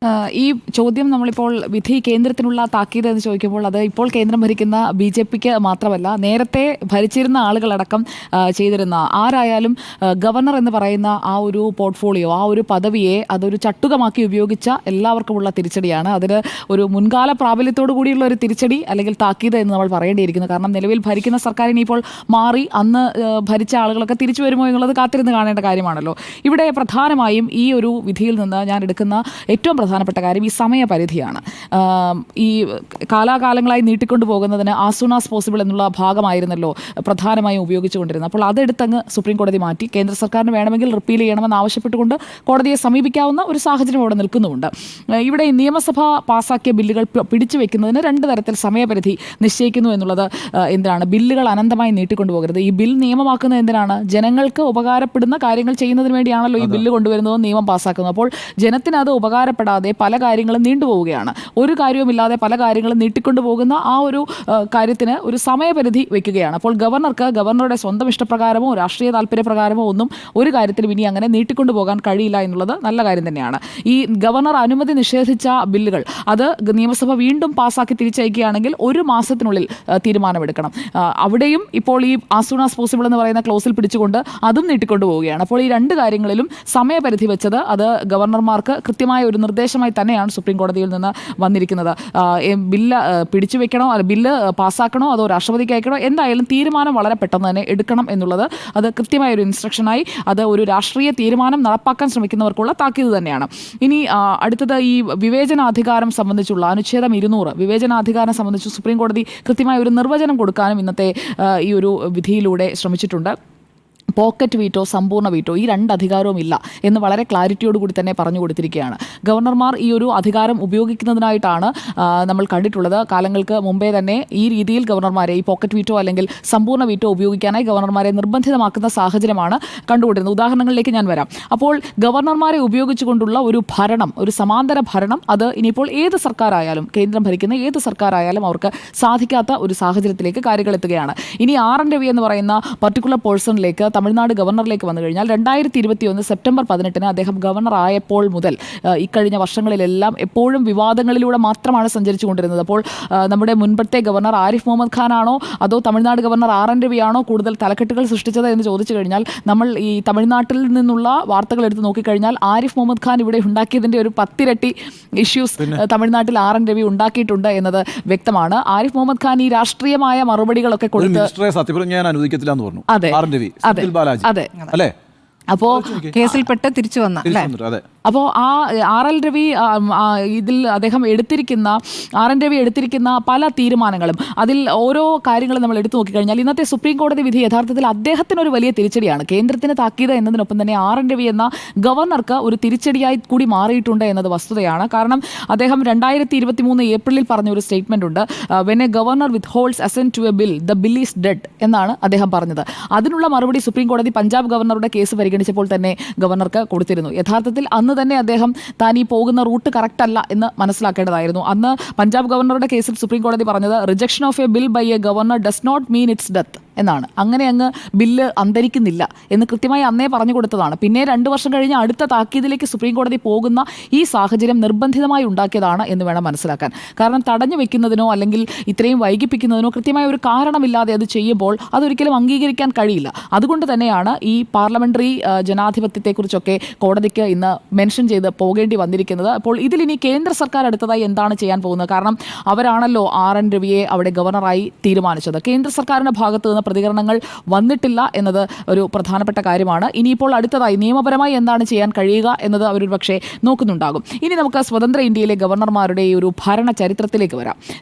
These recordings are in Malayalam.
ഈ ചോദ്യം നമ്മളിപ്പോൾ വിധി കേന്ദ്രത്തിനുള്ള താക്കീത് എന്ന് ചോദിക്കുമ്പോൾ അത് ഇപ്പോൾ കേന്ദ്രം ഭരിക്കുന്ന BJPക്ക് മാത്രമല്ല, നേരത്തെ ഭരിച്ചിരുന്ന ആളുകളടക്കം ചെയ്തിരുന്ന ആരായാലും ഗവർണർ എന്ന് പറയുന്ന ആ ഒരു പോർട്ട്ഫോളിയോ, ആ ഒരു പദവിയെ അതൊരു ചട്ടുകമാക്കി ഉപയോഗിച്ച എല്ലാവർക്കുമുള്ള തിരിച്ചടിയാണ്. അതിന് ഒരു മുൻകാല പ്രാബല്യത്തോടു കൂടിയുള്ള ഒരു തിരിച്ചടി അല്ലെങ്കിൽ താക്കീത് എന്ന് നമ്മൾ പറയേണ്ടിയിരിക്കുന്നു. കാരണം നിലവിൽ ഭരിക്കുന്ന സർക്കാർ ഇനിയിപ്പോൾ മാറി അന്ന് ഭരിച്ച ആളുകളൊക്കെ തിരിച്ചു വരുമോ എന്നുള്ളത് കാത്തിരുന്ന് കാണേണ്ട കാര്യമാണല്ലോ. ഇവിടെ പ്രധാനമായും ഈ ഒരു വിധിയിൽ നിന്ന് ഞാൻ എടുക്കുന്ന ഏറ്റവും പ്രധാനപ്പെട്ട കാര്യം ഈ സമയപരിധിയാണ്. ഈ കാലാകാലങ്ങളായി നീട്ടിക്കൊണ്ടു പോകുന്നതിന് ആസ് സൂൺ ആസ് പോസിബിൾ എന്നുള്ള ഭാഗമായിരുന്നല്ലോ പ്രധാനമായും ഉപയോഗിച്ചുകൊണ്ടിരുന്നത്. അപ്പോൾ അതെടുത്തങ്ങ് സുപ്രീം കോടതി മാറ്റി കേന്ദ്ര സർക്കാരിന് വേണമെങ്കിൽ റിപ്പീൽ ചെയ്യണമെന്ന് ആവശ്യപ്പെട്ടുകൊണ്ട് കോടതിയെ സമീപിക്കാവുന്ന ഒരു സാഹചര്യം അവിടെ നിൽക്കുന്നുമുണ്ട്. ഇവിടെ നിയമസഭ പാസാക്കിയ ബില്ലുകൾ പിടിച്ചു വെക്കുന്നതിന് 2 തരത്തിൽ സമയപരിധി നിശ്ചയിക്കുന്നു എന്നുള്ളത് എന്തിനാണ്? ബില്ലുകൾ അനന്തമായി നീട്ടിക്കൊണ്ടുപോകരുത്. ഈ ബിൽ നിയമമാക്കുന്നത് എന്തിനാണ്? ജനങ്ങൾക്ക് ഉപകാരപ്പെടുന്ന കാര്യങ്ങൾ ചെയ്യുന്നതിന് വേണ്ടിയാണല്ലോ ഈ ബില്ല് കൊണ്ടുവരുന്നതും നിയമം പാസ്സാക്കുന്നത്. അപ്പോൾ ജനത്തിന് അത് ഉപകാരപ്പെടാതെ പല കാര്യങ്ങളും നീണ്ടുപോവുകയാണ്. ഒരു കാര്യവുമില്ലാതെ പല കാര്യങ്ങളും നീട്ടിക്കൊണ്ടു പോകുന്ന ആ ഒരു കാര്യത്തിന് ഒരു സമയപരിധി വെക്കുകയാണ്. അപ്പോൾ ഗവർണർക്ക് ഗവർണറുടെ സ്വന്തം ഇഷ്ടപ്രകാരമോ രാഷ്ട്രീയ താല്പര്യപ്രകാരമോ ഒന്നും ഒരു കാര്യത്തിലും ഇനി അങ്ങനെ നീട്ടിക്കൊണ്ടു പോകാൻ കഴിയില്ല എന്നുള്ളത് നല്ല കാര്യം തന്നെയാണ്. ഈ ഗവർണർ അനുമതി നിഷേധിച്ച ബില്ലുകൾ അത് നിയമസഭ വീണ്ടും പാസ്സാക്കി തിരിച്ചയക്കുകയാണെങ്കിൽ 1 മാസത്തിനുള്ളിൽ തീരുമാനമെടുക്കണം. അവിടെയും ഇപ്പോൾ ഈ ആസ് സൂൺ ആസ് പോസിബിൾ എന്ന് പറയുന്ന ക്ലോസിൽ പിടിച്ചുകൊണ്ട് അതും നീട്ടിക്കൊണ്ടു പോവുകയാണ്. അപ്പോൾ ഈ 2 കാര്യങ്ങളിലും സമയപരിധി വെച്ചത് അത് ഗവർണർമാർക്ക് കൃത്യമായ ഒരു നിർദ്ദേശമായി തന്നെയാണ് സുപ്രീം കോടതിയിൽ നിന്ന് വന്നിരിക്കുന്നത്. ബില്ല് പിടിച്ചു വെക്കണോ, ബില്ല് പാസ്സാക്കണോ, അതോ രാഷ്ട്രപതിക്ക് അയക്കണോ, എന്തായാലും തീരുമാനം വളരെ പെട്ടെന്ന് തന്നെ എടുക്കണം എന്നുള്ളത് അത് കൃത്യമായ ഒരു ഇൻസ്ട്രക്ഷനായി അത് ഒരു രാഷ്ട്രീയ തീരുമാനം നടപ്പാക്കാൻ ശ്രമിക്കുന്നവർക്കുള്ള താക്കീത് തന്നെയാണ്. ഇനി അടുത്തത് ഈ വിവേചനാധികാരം സംബന്ധിച്ചുള്ള അനുച്ഛേദം 200 വിവേചനാധികാരം സംബന്ധിച്ച് സുപ്രീം കോടതി കൃത്യമായ ഒരു നിർവചനം കൊടുക്കാനും ഇന്നത്തെ ഈ ഒരു വിധിയിലൂടെ ശ്രമിച്ചിട്ടുണ്ട്. പോക്കറ്റ് വീറ്റോ, സമ്പൂർണ്ണ വീറ്റോ, ഈ 2 അധികാരവും ഇല്ല എന്ന് വളരെ ക്ലാരിറ്റിയോടുകൂടി തന്നെ പറഞ്ഞു കൊടുത്തിരിക്കുകയാണ്. ഗവർണർമാർ ഈ ഒരു അധികാരം ഉപയോഗിക്കുന്നതിനായിട്ടാണ് നമ്മൾ കണ്ടിട്ടുള്ളത്. കാലങ്ങൾക്ക് മുമ്പേ തന്നെ ഈ രീതിയിൽ ഗവർണർമാരെ ഈ പോക്കറ്റ് വീറ്റോ അല്ലെങ്കിൽ സമ്പൂർണ്ണ വീറ്റോ ഉപയോഗിക്കാനായി ഗവർണർമാരെ നിർബന്ധിതമാക്കുന്ന സാഹചര്യമാണ് കണ്ടുകൊണ്ടിരുന്നത്. ഉദാഹരണങ്ങളിലേക്ക് ഞാൻ വരാം. അപ്പോൾ ഗവർണർമാരെ ഉപയോഗിച്ചുകൊണ്ടുള്ള ഒരു ഭരണം, ഒരു സമാന്തര ഭരണം, അത് ഇനിയിപ്പോൾ ഏത് സർക്കാരായാലും, കേന്ദ്രം ഭരിക്കുന്ന ഏത് സർക്കാരായാലും അവർക്ക് സാധിക്കാത്ത ഒരു സാഹചര്യത്തിലേക്ക് കാര്യങ്ങൾ എത്തുകയാണ്. ഇനി RN രവി എന്ന് പറയുന്ന പർട്ടിക്കുലർ പേഴ്സണിലേക്ക്, തമിഴ്നാട് ഗവർണറിലേക്ക് വന്നു കഴിഞ്ഞാൽ 2021 സെപ്റ്റംബർ 18 അദ്ദേഹം ഗവർണർ ആയപ്പോൾ മുതൽ ഇക്കഴിഞ്ഞ വർഷങ്ങളിലെല്ലാം എപ്പോഴും വിവാദങ്ങളിലൂടെ മാത്രമാണ് സഞ്ചരിച്ചു കൊണ്ടിരുന്നത്. അപ്പോൾ നമ്മുടെ മുൻപത്തെ ഗവർണർ ആരിഫ് മുഹമ്മദ് ഖാൻ ആണോ അതോ തമിഴ്നാട് ഗവർണർ RN രവിയാണോ കൂടുതൽ തലക്കെട്ടുകൾ സൃഷ്ടിച്ചത് എന്ന് ചോദിച്ചു കഴിഞ്ഞാൽ നമ്മൾ ഈ തമിഴ്നാട്ടിൽ നിന്നുള്ള വാർത്തകൾ എടുത്ത് നോക്കിക്കഴിഞ്ഞാൽ ആരിഫ് മുഹമ്മദ് ഖാൻ ഇവിടെ ഉണ്ടാക്കിയതിൻ്റെ ഒരു 10 ഇരട്ടി ഇഷ്യൂസ് തമിഴ്നാട്ടിൽ RN രവി ഉണ്ടാക്കിയിട്ടുണ്ട് എന്നത് വ്യക്തമാണ്. ആരിഫ് മുഹമ്മദ് ഖാൻ ഈ രാഷ്ട്രീയമായ മറുപടികളൊക്കെ കൊടുത്ത് സത്യപ്രതിജ്ഞ അനുവദിക്കത്തില്ല എന്ന് പറഞ്ഞു. അതെ അതെ അല്ലേ? അപ്പോൾ കേസിൽപ്പെട്ട് തിരിച്ചു വന്ന അല്ലേ? അപ്പോൾ ആ RN രവി ഇതിൽ അദ്ദേഹം എടുത്തിരിക്കുന്ന പല തീരുമാനങ്ങളും, അതിൽ ഓരോ കാര്യങ്ങളും നമ്മൾ എടുത്തു നോക്കിക്കഴിഞ്ഞാൽ ഇന്നത്തെ സുപ്രീം കോടതി വിധി യഥാർത്ഥത്തിൽ അദ്ദേഹത്തിനൊരു വലിയ തിരിച്ചടിയാണ്. കേന്ദ്രത്തിന് താക്കീത് എന്നതിനൊപ്പം തന്നെ RN രവി എന്ന ഗവർണർക്ക് ഒരു തിരിച്ചടിയായി കൂടി മാറിയിട്ടുണ്ട് എന്നത് വസ്തുതയാണ്. കാരണം അദ്ദേഹം 2023 ഏപ്രിലിൽ പറഞ്ഞ ഒരു സ്റ്റേറ്റ്മെന്റ് ഉണ്ട്. When a governor withholds assent to a bill, the bill is dead എന്നാണ് അദ്ദേഹം പറഞ്ഞത്. അതിനുള്ള മറുപടി സുപ്രീം കോടതി പഞ്ചാബ് ഗവർണറുടെ കേസ് പരിഗണിച്ചപ്പോൾ തന്നെ ഗവർണർക്ക് കൊടുത്തിരുന്നു. യഥാർത്ഥത്തിൽ അന്ന് തന്നെ അദ്ദേഹം താൻ ഈ പോകുന്ന റൂട്ട് കറക്റ്റ് അല്ല എന്ന് മനസ്സിലാക്കേണ്ടതായിരുന്നു. അന്ന് പഞ്ചാബ് ഗവർണറുടെ കേസിൽ സുപ്രീം കോടതി പറഞ്ഞത് rejection of a bill by a governor does not mean it's death എന്നാണ്. അങ്ങനെ അങ്ങ് ബില്ല് അന്തരിക്കുന്നില്ല എന്ന് കൃത്യമായി അന്നേ പറഞ്ഞു കൊടുത്തതാണ്. പിന്നെ 2 വർഷം കഴിഞ്ഞ് അടുത്ത താക്കീതിലേക്ക് സുപ്രീം കോടതി പോകുന്ന ഈ സാഹചര്യം നിർബന്ധിതമായി ഉണ്ടാക്കിയതാണ് എന്ന് വേണം മനസ്സിലാക്കാൻ. കാരണം തടഞ്ഞു വെക്കുന്നതിനോ അല്ലെങ്കിൽ ഇത്രയും വൈകിപ്പിക്കുന്നതിനോ കൃത്യമായ ഒരു കാരണമില്ലാതെ അത് ചെയ്യുമ്പോൾ അതൊരിക്കലും അംഗീകരിക്കാൻ കഴിയില്ല. അതുകൊണ്ട് തന്നെയാണ് ഈ പാർലമെന്ററി ജനാധിപത്യത്തെക്കുറിച്ചൊക്കെ കോടതിക്ക് ഇന്ന് മെൻഷൻ ചെയ്ത് പോകേണ്ടി വന്നിരിക്കുന്നത്. അപ്പോൾ ഇതിലിനി കേന്ദ്ര സർക്കാർ അടുത്തതായി എന്താണ് ചെയ്യാൻ പോകുന്നത്? കാരണം അവരാണല്ലോ RN രവിയെ അവിടെ ഗവർണറായി തീരുമാനിച്ചത്. കേന്ദ്ര സർക്കാരിൻ്റെ ഭാഗത്ത് നിന്ന് പ്രതികരണങ്ങൾ വന്നിട്ടില്ല എന്നത് ഒരു പ്രധാനപ്പെട്ട കാര്യമാണ്. ഇനിയിപ്പോൾ അടുത്തതായി നിയമപരമായി എന്താണ് ചെയ്യാൻ കഴിയുക എന്നത് അവരൊരു പക്ഷേ നോക്കുന്നുണ്ടാകും. ഇനി നമുക്ക് സ്വതന്ത്ര ഇന്ത്യയിലെ ഗവർണർമാരുടെ ഈ ഒരു ഭരണ ചരിത്രത്തിലേക്ക് വരാം.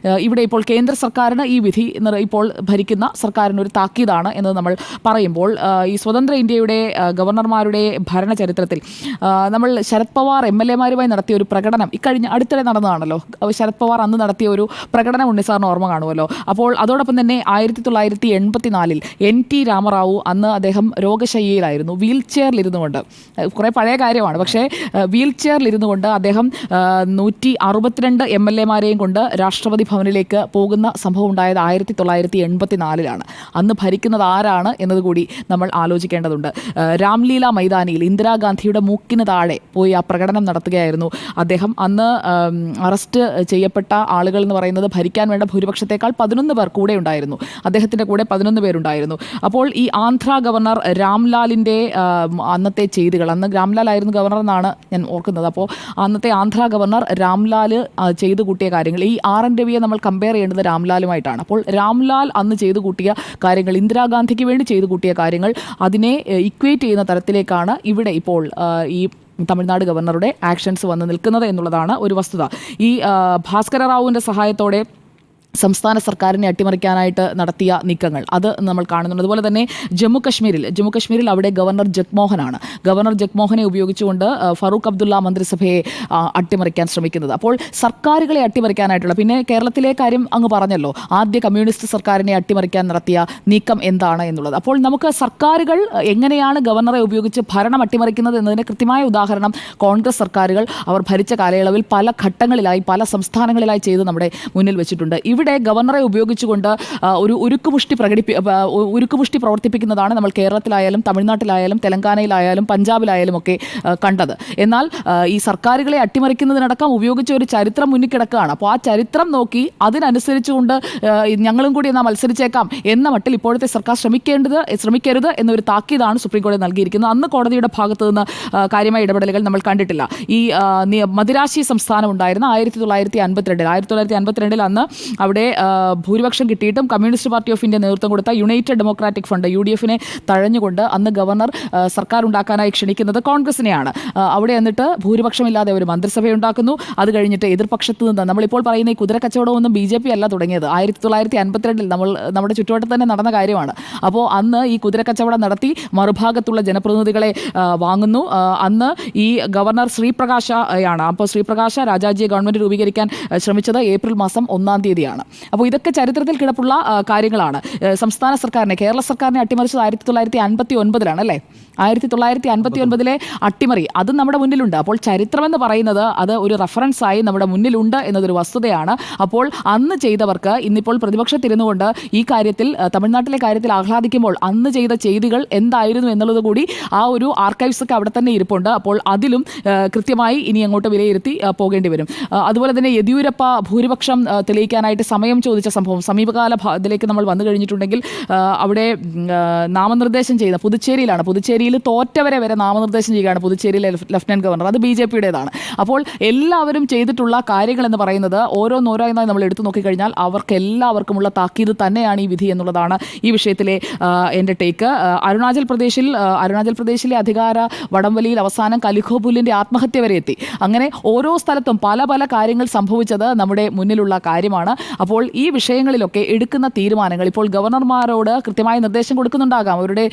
ഇവിടെ ഇപ്പോൾ കേന്ദ്ര സർക്കാരിന് ഈ വിധി ഇപ്പോൾ ഭരിക്കുന്ന സർക്കാരിന് ഒരു താക്കീതാണ് എന്നത് നമ്മൾ പറയുമ്പോൾ ഈ സ്വതന്ത്ര ഇന്ത്യയുടെ ഗവർണർമാരുടെ ഭരണ ചരിത്രത്തിൽ നമ്മൾ ശരത് പവാർ MLA-മാരുമായി നടത്തിയ ഒരു പ്രകടനം ഇക്കഴിഞ്ഞ അടുത്തിടെ നടന്നതാണല്ലോ. ശരത് പവാർ അന്ന് നടത്തിയ ഒരു പ്രകടനം ഉണ്ണിസാറിന് ഓർമ്മ കാണുമല്ലോ. അപ്പോൾ അതോടൊപ്പം തന്നെ 1984 2024 NT രാമറാവു അന്ന് അദ്ദേഹം രോഗശയ്യയിലായിരുന്നു, വീൽ ചെയറിലിരുന്നു കൊണ്ട്, കുറേ പഴയ കാര്യമാണ്, പക്ഷേ വീൽ ചെയറിലിരുന്നു കൊണ്ട് അദ്ദേഹം 162 MLA-മാരെയും കൊണ്ട് രാഷ്ട്രപതി ഭവനിലേക്ക് പോകുന്ന സംഭവം ഉണ്ടായത് 1984 അന്ന് ഭരിക്കുന്നത് ആരാണ് എന്നതുകൂടി നമ്മൾ ആലോചിക്കേണ്ടതുണ്ട്. രാംലീല മൈതാനിയിൽ ഇന്ദിരാഗാന്ധിയുടെ മൂക്കിന് താഴെ പോയി ആ പ്രകടനം നടത്തുകയായിരുന്നു അദ്ദേഹം. അന്ന് അറസ്റ്റ് ചെയ്യപ്പെട്ട ആളുകൾ എന്ന് പറയുന്നത് ഭരിക്കാൻ വേണ്ട ഭൂരിപക്ഷത്തേക്കാൾ 11 പേർ കൂടെ ഉണ്ടായിരുന്നു, അദ്ദേഹത്തിൻ്റെ കൂടെ 11 പേരുണ്ടായിരുന്നു. അപ്പോൾ ഈ ആന്ധ്ര ഗവർണർ രാംലാലിൻ്റെ അന്നത്തെ ചെയ്തികൾ, അന്ന് രാംലാൽ ആയിരുന്നു ഗവർണർ എന്നാണ് ഞാൻ ഓർക്കുന്നത്, അപ്പോൾ അന്നത്തെ ആന്ധ്ര ഗവർണർ രാംലാൽ ചെയ്തു കൂട്ടിയ കാര്യങ്ങൾ, ഈ RN രവിയെ നമ്മൾ കമ്പയർ ചെയ്യേണ്ടത് രാംലാലുമായിട്ടാണ്. അപ്പോൾ രാംലാൽ അന്ന് ചെയ്തു കൂട്ടിയ കാര്യങ്ങൾ, ഇന്ദിരാഗാന്ധിക്ക് വേണ്ടി ചെയ്തു കൂട്ടിയ കാര്യങ്ങൾ, അതിനെ ഇക്വേറ്റ് ചെയ്യുന്ന തരത്തിലേക്കാണ് ഇവിടെ ഇപ്പോൾ ഈ തമിഴ്നാട് ഗവർണറുടെ ആക്ഷൻസ് വന്ന് നിൽക്കുന്നത് എന്നുള്ളതാണ് ഒരു വസ്തുത. ഈ ഭാസ്കര റാവുവിൻ്റെ സഹായത്തോടെ സംസ്ഥാന സർക്കാരിനെ അട്ടിമറിക്കാനായിട്ട് നടത്തിയ നീക്കങ്ങൾ അത് നമ്മൾ കാണുന്നുണ്ട്. അതുപോലെ തന്നെ ജമ്മു കശ്മീരിൽ അവിടെ ഗവർണർ ജഗ്മോഹനാണ്, ഗവർണർ ജഗ്മോഹനെ ഉപയോഗിച്ചുകൊണ്ട് ഫറൂഖ് അബ്ദുള്ള മന്ത്രിസഭയെ അട്ടിമറിക്കാൻ ശ്രമിക്കുന്നത്. അപ്പോൾ സർക്കാരുകളെ അട്ടിമറിക്കാനായിട്ടുള്ള, പിന്നെ കേരളത്തിലെ കാര്യം അങ്ങ് പറഞ്ഞല്ലോ, ആദ്യ കമ്മ്യൂണിസ്റ്റ് സർക്കാരിനെ അട്ടിമറിക്കാൻ നടത്തിയ നീക്കം എന്താണ് എന്നുള്ളത്. അപ്പോൾ നമുക്ക് സർക്കാരുകൾ എങ്ങനെയാണ് ഗവർണറെ ഉപയോഗിച്ച് ഭരണം അട്ടിമറിക്കുന്നത് എന്നതിന് കൃത്യമായ ഉദാഹരണം കോൺഗ്രസ് സർക്കാരുകൾ അവർ ഭരിച്ച കാലയളവിൽ പല ഘട്ടങ്ങളിലായി പല സംസ്ഥാനങ്ങളിലായി ചെയ്ത് നമ്മുടെ മുന്നിൽ വെച്ചിട്ടുണ്ട്. ഇവിടെ ഗവർണറെ ഉപയോഗിച്ചുകൊണ്ട് ഒരു ഉരുക്കുമുഷ്ടി പ്രവർത്തിപ്പിക്കുന്നതാണ് നമ്മൾ കേരളത്തിലായാലും തമിഴ്നാട്ടിലായാലും തെലങ്കാനയിലായാലും പഞ്ചാബിലായാലും ഒക്കെ കണ്ടത്. എന്നാൽ ഈ സർക്കാരുകളെ അട്ടിമറിക്കുന്നതിനടക്കം ഉപയോഗിച്ച ഒരു ചരിത്രം മുന്നിൽ കിടക്കുകയാണ്. അപ്പോൾ ആ ചരിത്രം നോക്കി അതിനനുസരിച്ചുകൊണ്ട് ഞങ്ങളും കൂടി എന്നാൽ മത്സരിച്ചേക്കാം എന്ന മട്ടിൽ ഇപ്പോഴത്തെ സർക്കാർ ശ്രമിക്കരുത് എന്നൊരു താക്കീതാണ് സുപ്രീം കോടതി നൽകിയിരിക്കുന്നത്. അന്ന് കോടതിയുടെ ഭാഗത്തു നിന്ന് കാര്യമായ ഇടപെടലുകൾ നമ്മൾ കണ്ടിട്ടില്ല. ഈ മദിരാശി സംസ്ഥാനം ഉണ്ടായിരുന്ന 1952 അന്ന് അവിടെ ഭൂരിപക്ഷം കിട്ടിയിട്ടും കമ്മ്യൂണിസ്റ്റ് പാർട്ടി ഓഫ് ഇന്ത്യ നേതൃത്വം കൊടുത്ത യുണൈറ്റഡ് ഡെമോക്രാറ്റിക് ഫ്രണ്ട് UDF-നെ തഴഞ്ഞുകൊണ്ട് അന്ന് ഗവർണർ സർക്കാർ ഉണ്ടാക്കാനായി ക്ഷണിക്കുന്നത് കോൺഗ്രസിനെയാണ്. അവിടെ എന്നിട്ട് ഭൂരിപക്ഷമില്ലാതെ ഒരു മന്ത്രിസഭ ഉണ്ടാക്കുന്നു. അത് കഴിഞ്ഞിട്ട് എതിർപക്ഷത്ത് നിന്ന് നമ്മളിപ്പോൾ പറയുന്ന ഈ കുതിരക്കച്ചവടമൊന്നും BJP അല്ല തുടങ്ങിയത്, 1952 നമ്മുടെ ചുറ്റുവട്ടത്ത് തന്നെ നടന്ന കാര്യമാണ്. അപ്പോൾ അന്ന് ഈ കുതിരക്കച്ചവടം നടത്തി മറുഭാഗത്തുള്ള ജനപ്രതിനിധികളെ വാങ്ങുന്നു. അന്ന് ഈ ഗവർണർ ശ്രീപ്രകാശയാണ്. അപ്പോൾ ശ്രീപ്രകാശ രാജാജിയെ ഗവൺമെൻറ് രൂപീകരിക്കാൻ ശ്രമിച്ചത് ഏപ്രിൽ മാസം 1-ാം തീയതിയാണ്. അപ്പോൾ ഇതൊക്കെ ചരിത്രത്തിൽ കിടപ്പുള്ള കാര്യങ്ങളാണ്. സംസ്ഥാന സർക്കാരിനെ, കേരള സർക്കാരിനെ അട്ടിമറിച്ചത് 1959 അല്ലേ? 1959 അട്ടിമറി അതും നമ്മുടെ മുന്നിലുണ്ട്. അപ്പോൾ ചരിത്രമെന്ന് പറയുന്നത് അത് ഒരു റെഫറൻസായി നമ്മുടെ മുന്നിലുണ്ട് എന്നതൊരു വസ്തുതയാണ്. അപ്പോൾ അന്ന് ചെയ്തവർക്ക് ഇന്നിപ്പോൾ പ്രതിപക്ഷത്തിരുന്നുകൊണ്ട് ഈ കാര്യത്തിൽ, തമിഴ്നാട്ടിലെ കാര്യത്തിൽ ആഹ്ലാദിക്കുമ്പോൾ അന്ന് ചെയ്ത ചെയ്തികൾ എന്തായിരുന്നു എന്നുള്ളത് കൂടി ആ ഒരു ആർക്കൈവ്സ് ഒക്കെ അവിടെ തന്നെ ഇരിപ്പുണ്ട്. അപ്പോൾ അതിലും കൃത്യമായി ഇനി അങ്ങോട്ട് വിലയിരുത്തി പോകേണ്ടി വരും. അതുപോലെ തന്നെ യെദ്യൂരപ്പ ഭൂരിപക്ഷം തെളിയിക്കാനായിട്ട് സമയം ചോദിച്ച സംഭവം സമീപകാല ഇതിലേക്ക് നമ്മൾ വന്നു കഴിഞ്ഞിട്ടുണ്ടെങ്കിൽ അവിടെ നാമനിർദ്ദേശം ചെയ്ത പുതുച്ചേരിയിൽ തോറ്റവരെ വരെ നാമനിർദ്ദേശം ചെയ്യുകയാണ് പുതുച്ചേരിയിലെ ലഫ്റ്റനന്റ് ഗവർണർ. അത് BJP-യുടേതാണ്. അപ്പോൾ എല്ലാവരും ചെയ്തിട്ടുള്ള കാര്യങ്ങൾ എന്ന് പറയുന്നത് ഓരോന്നായി നമ്മൾ എടുത്തു നോക്കിക്കഴിഞ്ഞാൽ അവർക്കെല്ലാവർക്കുമുള്ള താക്കീത് തന്നെയാണ് ഈ വിധി എന്നുള്ളതാണ് ഈ വിഷയത്തിലെ എൻ്റെ ടേക്ക്. അരുണാചൽ പ്രദേശിലെ അധികാര വടംവലിയിൽ അവസാനം കലിഖോപുല്ലിൻ്റെ ആത്മഹത്യ വരെ എത്തി. അങ്ങനെ ഓരോ സ്ഥലത്തും പല പല കാര്യങ്ങൾ സംഭവിച്ചത് നമ്മുടെ മുന്നിലുള്ള കാര്യമാണ്. അപ്പോൾ ഈ വിഷയങ്ങളിലൊക്കെ എടുക്കുന്ന തീരുമാനങ്ങൾ ഇപ്പോൾ ഗവർണർമാരോട് കൃത്യമായ നിർദ്ദേശം കൊടുക്കുന്നുണ്ടാകാം. അവരുടെ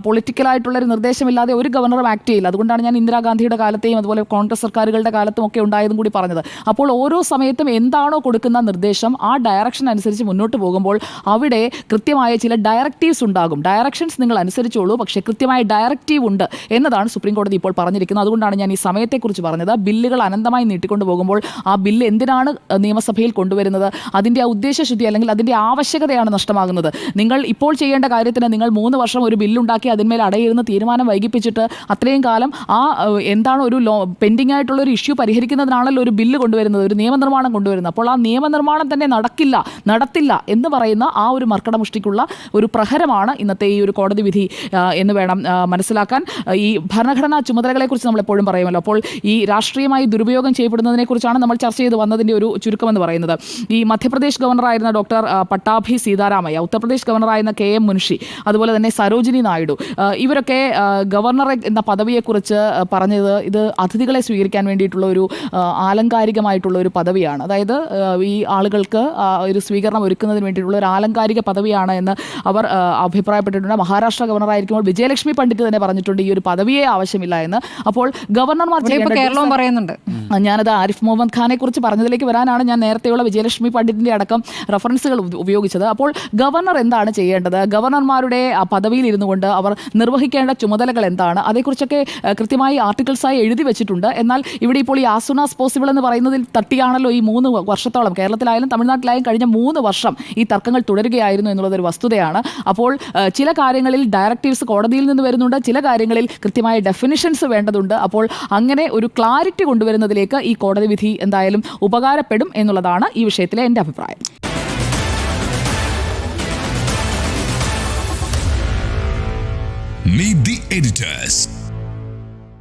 പൊളിറ്റിക്കലായിട്ടുള്ളൊരു നിർദ്ദേശമില്ലാതെ ഒരു ഗവർണറും ആക്ട് ചെയ്യില്ല. അതുകൊണ്ടാണ് ഞാൻ ഇന്ദിരാഗാന്ധിയുടെ കാലത്തെയും അതുപോലെ കോൺഗ്രസ് സർക്കാരുകളുടെ കാലത്തും ഒക്കെ ഉണ്ടായതും കൂടി പറഞ്ഞത്. അപ്പോൾ ഓരോ സമയത്തും എന്താണോ കൊടുക്കുന്ന നിർദ്ദേശം ആ ഡയറക്ഷൻ അനുസരിച്ച് മുന്നോട്ട് പോകുമ്പോൾ അവിടെ കൃത്യമായ ചില ഡയറക്റ്റീവ്സ് ഉണ്ടാകും. ഡയറക്ഷൻസ് നിങ്ങൾ അനുസരിച്ചോളൂ, പക്ഷേ കൃത്യമായ ഡയറക്റ്റീവ് ഉണ്ട് എന്നതാണ് സുപ്രീം കോടതി ഇപ്പോൾ പറഞ്ഞിരിക്കുന്നത്. അതുകൊണ്ടാണ് ഞാൻ ഈ സമയത്തെക്കുറിച്ച് പറഞ്ഞത്. ബില്ലുകൾ അനന്തമായി നീട്ടിക്കൊണ്ടു പോകുമ്പോൾ ആ ബില്ല് എന്തിനാണ് നിയമസഭയിൽ കൊണ്ടുവരുന്നത്, അതിൻ്റെ ആ ഉദ്ദേശശുദ്ധി അല്ലെങ്കിൽ അതിൻ്റെ ആവശ്യകതയാണ് നഷ്ടമാകുന്നത്. നിങ്ങൾ ഇപ്പോൾ ചെയ്യേണ്ട കാര്യത്തിന് നിങ്ങൾ 3 വർഷം ഒരു ബില്ലുണ്ടാക്കി അതിന്മേൽ അടയിരുന്ന് തീരുമാനം വൈകിപ്പിച്ചിട്ട് അത്രയും കാലം ആ എന്താണ് ഒരു പെൻഡിങ് ആയിട്ടുള്ള ഒരു ഇഷ്യൂ പരിഹരിക്കുന്നതിനാണല്ലോ ഒരു ബില്ല് കൊണ്ടുവരുന്നത്, ഒരു നിയമനിർമ്മാണം കൊണ്ടുവരുന്നത്. അപ്പോൾ ആ നിയമനിർമ്മാണം തന്നെ നടത്തില്ല എന്ന് പറയുന്ന ആ ഒരു മർക്കടമുഷ്ടിക്കുള്ള ഒരു പ്രഹരമാണ് ഇന്നത്തെ ഈ ഒരു കോടതി വിധി എന്ന് വേണം മനസ്സിലാക്കാൻ. ഈ ഭരണഘടനാ ചുമതലകളെക്കുറിച്ച് നമ്മൾ എപ്പോഴും പറയുമല്ലോ. അപ്പോൾ ഈ രാഷ്ട്രീയമായി ദുരുപയോഗം ചെയ്യപ്പെടുന്നതിനെക്കുറിച്ചാണ് നമ്മൾ ചർച്ച ചെയ്ത് വന്നതിൻ്റെ ഒരു ചുരുക്കമെന്ന് പറയുന്നത്. ഈ മധ്യപ്രദേശ് ഗവർണറായിരുന്ന ഡോക്ടർ പട്ടാഭി സീതാരാമയ്യ, ഉത്തർപ്രദേശ് ഗവർണറായിരുന്ന KM മുൻഷി, അതുപോലെ തന്നെ സരോജിനി നായിഡു, ഇവരൊക്കെ ഗവർണർ എന്ന പദവിയെക്കുറിച്ച് പറഞ്ഞത് ഇത് അതിഥികളെ സ്വീകരിക്കാൻ വേണ്ടിയിട്ടുള്ള ഒരു ആലങ്കാരികമായിട്ടുള്ള ഒരു പദവിയാണ്. അതായത് ഈ ആളുകൾക്ക് ഒരു സ്വീകരണം ഒരുക്കുന്നതിന് വേണ്ടിയിട്ടുള്ള ഒരു ആലങ്കാരിക പദവിയാണ് എന്ന് അവർ അഭിപ്രായപ്പെട്ടിട്ടുണ്ട്. മഹാരാഷ്ട്ര ഗവർണറായിരിക്കുമ്പോൾ വിജയലക്ഷ്മി പണ്ഡിറ്റ് തന്നെ പറഞ്ഞിട്ടുണ്ട് ഈ ഒരു പദവിയെ ആവശ്യമില്ല എന്ന്. അപ്പോൾ ഗവർണർമാർ കേരളവും പറയുന്നുണ്ട്. ഞാനത് ആരിഫ് മുഹമ്മദ് ഖാനെ കുറിച്ച് പറഞ്ഞതിലേക്ക് വരാനാണ് ഞാൻ നേരത്തെയുള്ള വിജയലക്ഷ്മി പണ്ഡിറ്റിന്റെ അടക്കം റഫറൻസുകൾ ഉപയോഗിച്ചത്. അപ്പോൾ ഗവർണർ എന്താണ് ചെയ്യേണ്ടത്, ഗവർണർമാരുടെ പദവിയിൽ ഇരുന്നു കൊണ്ട് അവർ നിർവഹിക്കേണ്ട ചുമതലകൾ എന്താണ്, അതേക്കുറിച്ചൊക്കെ കൃത്യമായി ആർട്ടിക്കിൾസായി എഴുതി വെച്ചിട്ടുണ്ട്. എന്നാൽ ഇവിടെ ഇപ്പോൾ ഈ ആസ് സൂൺ ആസ് പോസിബിൾ എന്ന് പറയുന്നതിൽ തട്ടിയാണല്ലോ ഈ 3 വർഷത്തോളം കേരളത്തിലായാലും തമിഴ്നാട്ടിലായാലും കഴിഞ്ഞ 3 വർഷം ഈ തർക്കങ്ങൾ തുടരുകയായിരുന്നു എന്നുള്ളതൊരു വസ്തുതയാണ്. അപ്പോൾ ചില കാര്യങ്ങളിൽ ഡയറക്റ്റീവ്സ് കോടതിയിൽ നിന്ന് വരുന്നുണ്ട്, ചില കാര്യങ്ങളിൽ കൃത്യമായ ഡെഫിനിഷൻസ് വേണ്ടതുണ്ട്. അപ്പോൾ അങ്ങനെ ഒരു ക്ലാരിറ്റി കൊണ്ടുവരുന്നതിലേക്ക് ഈ കോടതി വിധി എന്തായാലും ഉപകാരപ്പെടും എന്നുള്ളതാണ് ഈ വിഷയത്തിലെ എൻ്റെ അഭിപ്രായം. Meet the editors.